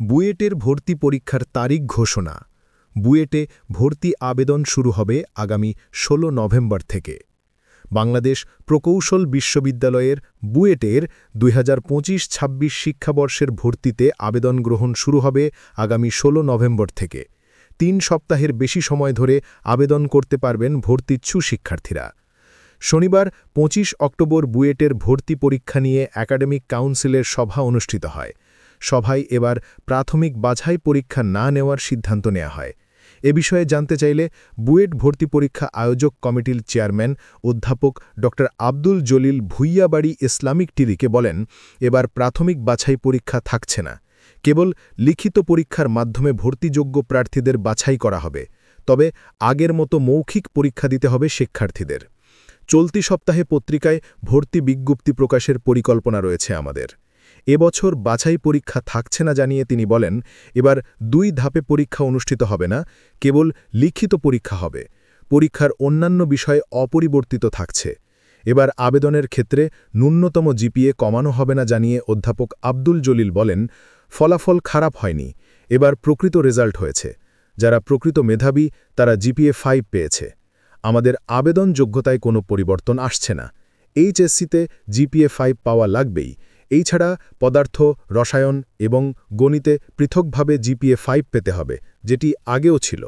বুয়েটের ভর্তি পরীক্ষার তারিখ ঘোষণা। বুয়েটে ভর্তি আবেদন শুরু হবে আগামী ১৬ নভেম্বর থেকে। বাংলাদেশ প্রকৌশল বিশ্ববিদ্যালয়ের বুয়েটের ২০২৫-২৬ শিক্ষাবর্ষের ভর্তিতে আবেদন গ্রহণ শুরু হবে আগামী ১৬ নভেম্বর থেকে। ৩ সপ্তাহের বেশি সময় ধরে আবেদন করতে পারবেন ভর্তিচ্ছু শিক্ষার্থীরা। শনিবার ২৫ অক্টোবর বুয়েটের ভর্তি পরীক্ষা নিয়ে একাডেমিক কাউন্সিলের সভা অনুষ্ঠিত হয়। সভায় এবার প্রাথমিক বাছাই পরীক্ষা না নেওয়ার সিদ্ধান্ত নেওয়া হয়। এ বিষয়ে জানতে চাইলে বুয়েট ভর্তি পরীক্ষা আয়োজক কমিটির চেয়ারম্যান অধ্যাপক ড আব্দুল জলিল ভূঁইয়াবাড়ী ইসলামিক টিভিকে বলেন, এবার প্রাথমিক বাছাই পরীক্ষা থাকছে না। কেবল লিখিত পরীক্ষার মাধ্যমে ভর্তিযোগ্য প্রার্থীদের বাছাই করা হবে। তবে আগের মতো মৌখিক পরীক্ষা দিতে হবে শিক্ষার্থীদের। চলতি সপ্তাহে পত্রিকায় ভর্তি বিজ্ঞপ্তি প্রকাশের পরিকল্পনা রয়েছে আমাদের। এবছর বাছাই পরীক্ষা থাকছে না জানিয়ে তিনি বলেন, এবার ২ ধাপে পরীক্ষা অনুষ্ঠিত হবে না, কেবল লিখিত পরীক্ষা হবে। পরীক্ষার অন্যান্য বিষয় অপরিবর্তিত থাকছে। এবার আবেদনের ক্ষেত্রে ন্যূনতম জিপিএ কমানো হবে না জানিয়ে অধ্যাপক আব্দুল জলিল বলেন, ফলাফল খারাপ হয়নি, এবার প্রকৃত রেজাল্ট হয়েছে। যারা প্রকৃত মেধাবী তারা জিপিএ 5 পেয়েছে। আমাদের আবেদন যোগ্যতায় কোনো পরিবর্তন আসছে না। এইচএসসিতে জিপিএ 5 পাওয়া লাগবেই। এই ছাড়া পদার্থ, রসায়ন এবং গণিতে পৃথকভাবে জিপিএ 5 পেতে হবে, যেটি আগেও ছিল।